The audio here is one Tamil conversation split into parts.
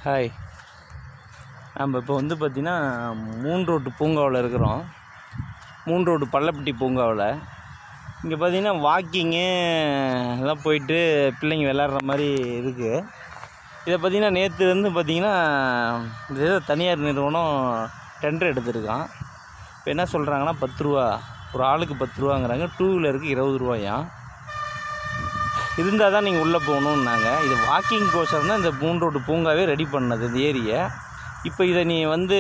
ஹாய். நம்ம இப்போ வந்து பார்த்திங்கன்னா 3 ரோட்டு பூங்காவில் இருக்கிறோம். 3 ரோட்டு பள்ளப்பட்டி பூங்காவில். இங்கே பார்த்திங்கன்னா வாக்கிங்கு எல்லாம் போயிட்டு பிள்ளைங்க விளாட்ற மாதிரி இருக்குது. இதை பார்த்திங்கன்னா நேற்று வந்து பார்த்திங்கன்னா இது தனியார் நிறுவனம் டெண்டர் எடுத்திருக்கான். இப்போ என்ன சொல்கிறாங்கன்னா 10 ரூபா, ஒரு ஆளுக்கு 10 ரூபாங்கிறாங்க. 2 வீலருக்கு 20 ரூபாயாம். இருந்தால் தான் நீங்கள் உள்ளே போகணுன்னாங்க. இது வாக்கிங் கோசரம் தான் இந்த 3 ரோட்டு பூங்காவே ரெடி பண்ணது, இந்த ஏரியை. இப்போ இதை நீ வந்து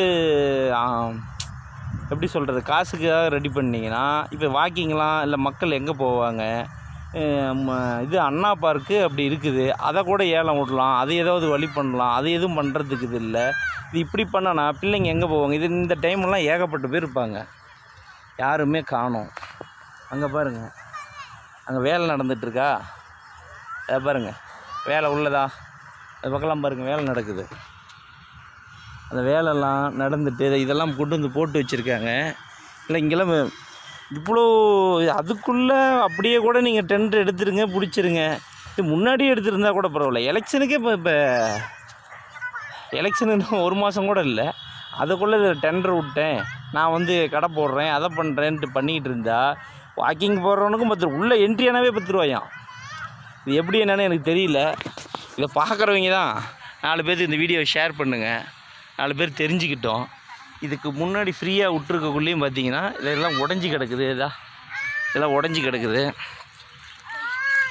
எப்படி சொல்கிறது, காசுக்காக ரெடி பண்ணிங்கன்னா இப்போ வாக்கிங்லாம் இல்லை மக்கள் எங்கே போவாங்க? இது அண்ணா பார்க்கு அப்படி இருக்குது, அதை கூட ஏலம் விடலாம், அதை ஏதாவது வழி பண்ணலாம். அது எதுவும் பண்ணுறதுக்கு இது இல்லை. இது இப்படி பண்ணனா பிள்ளைங்க எங்கே போவாங்க? இது இந்த டைம்லாம் ஏகப்பட்ட பேர் இருப்பாங்க, யாருமே காணோம். அங்கே பாருங்கள், அங்கே வேலை நடந்துகிட்ருக்கா. அதை பாருங்கள், வேலை உள்ளதா? அது பக்கம்லாம் பாருங்கள், வேலை நடக்குது. அந்த வேலைலாம் நடந்துட்டு இதெல்லாம் கொண்டு வந்து போட்டு வச்சுருக்காங்க. இல்லை இங்கெல்லாம் இவ்வளோ அதுக்குள்ளே அப்படியே கூட நீங்கள் டெண்டர் எடுத்துருங்க, பிடிச்சிருங்க. இது முன்னாடியே எடுத்துருந்தா கூட பரவாயில்ல. எலெக்ஷனுக்கே இப்போ எலெக்ஷனுக்கு 1 மாதம் கூட இல்லை, அதுக்குள்ளே இதில் டெண்டர் விட்டேன், நான் வந்து கடை போடுறேன், அதை பண்ணுறேன்ட்டு பண்ணிக்கிட்டு இருந்தா வாக்கிங் போடுறவனுக்கும் 10 ரூபா, உள்ளே என்ட்ரி ஆனாவே 10 ரூபாயாம். இது எப்படி என்னன்னு எனக்கு தெரியல. இதை பார்க்குறவங்க தான் 4 பேருக்கு இந்த வீடியோவை ஷேர் பண்ணுங்கள், 4 பேர் தெரிஞ்சுக்கிட்டோம். இதுக்கு முன்னாடி ஃப்ரீயாக விட்டுருக்கக்குள்ளேயும் பார்த்தீங்கன்னா இதெல்லாம் உடஞ்சி கிடக்குது. இதெல்லாம் உடஞ்சி கிடக்குது.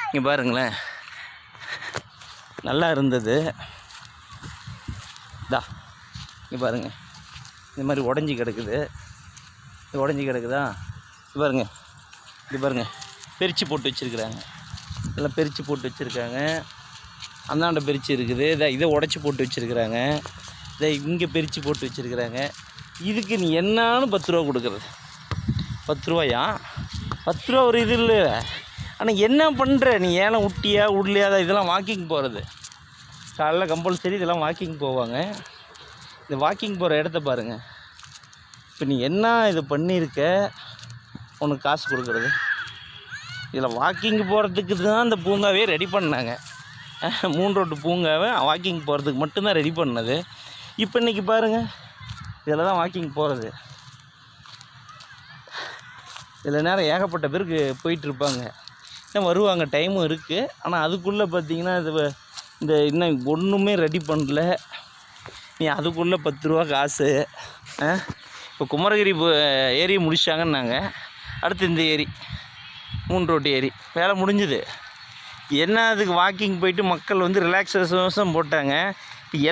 இங்கே பாருங்களேன், நல்லா இருந்தது. இங்கே பாருங்கள், இந்த மாதிரி உடஞ்சி கிடக்குது. இது உடஞ்சி கிடக்குதா? இது பாருங்கள், இது பாருங்கள், பிரித்து போட்டு வச்சுருக்குறாங்க. இதெல்லாம் பிரித்து போட்டு வச்சுருக்காங்க. அந்தாண்ட பிரித்து இருக்குது. இதை உடச்சி போட்டு வச்சுருக்குறாங்க. இதை இங்கே பிரித்து போட்டு வச்சுருக்குறாங்க. இதுக்கு நீ என்னான்னு 10 ரூபா கொடுக்குறது? 10 ரூபாயா? 10 ரூபா ஒரு இது இல்லை. ஆனால் என்ன பண்ணுற நீ? ஏலம் விட்டியா விடலையா? இதெல்லாம் வாக்கிங் போகிறது காலைல கம்பல்சரி இதெல்லாம் வாக்கிங் போவாங்க. இந்த வாக்கிங் போகிற இடத்த பாருங்கள். இப்போ நீ என்ன இது பண்ணியிருக்க, உனக்கு காசு கொடுக்குறது? இதில் வாக்கிங் போகிறதுக்கு தான் இந்த பூங்காவே ரெடி பண்ணாங்க. 3 ரோட்டு பூங்காவை வாக்கிங் போகிறதுக்கு மட்டும்தான் ரெடி பண்ணது. இப்போ இன்றைக்கி பாருங்கள், இதில் தான் வாக்கிங் போகிறது. இதில் நேரம் ஏகப்பட்ட பேருக்கு போயிட்டுருப்பாங்க, இன்னும் வருவாங்க, டைமும் இருக்குது. ஆனால் அதுக்குள்ளே பார்த்திங்கன்னா இந்த இன்னும் ஒன்றுமே ரெடி பண்ணல. நீ அதுக்குள்ளே 10 ரூபா காசு. இப்போ குமரகிரி ஏரி முடிச்சிட்டாங்கன்னாங்க. அடுத்து இந்த ஏரி 3 ரோட்டு ஏரி வேலை முடிஞ்சுது. என்ன அதுக்கு வாக்கிங் போயிட்டு மக்கள் வந்து ரிலாக்ஸேஷன் போட்டாங்க.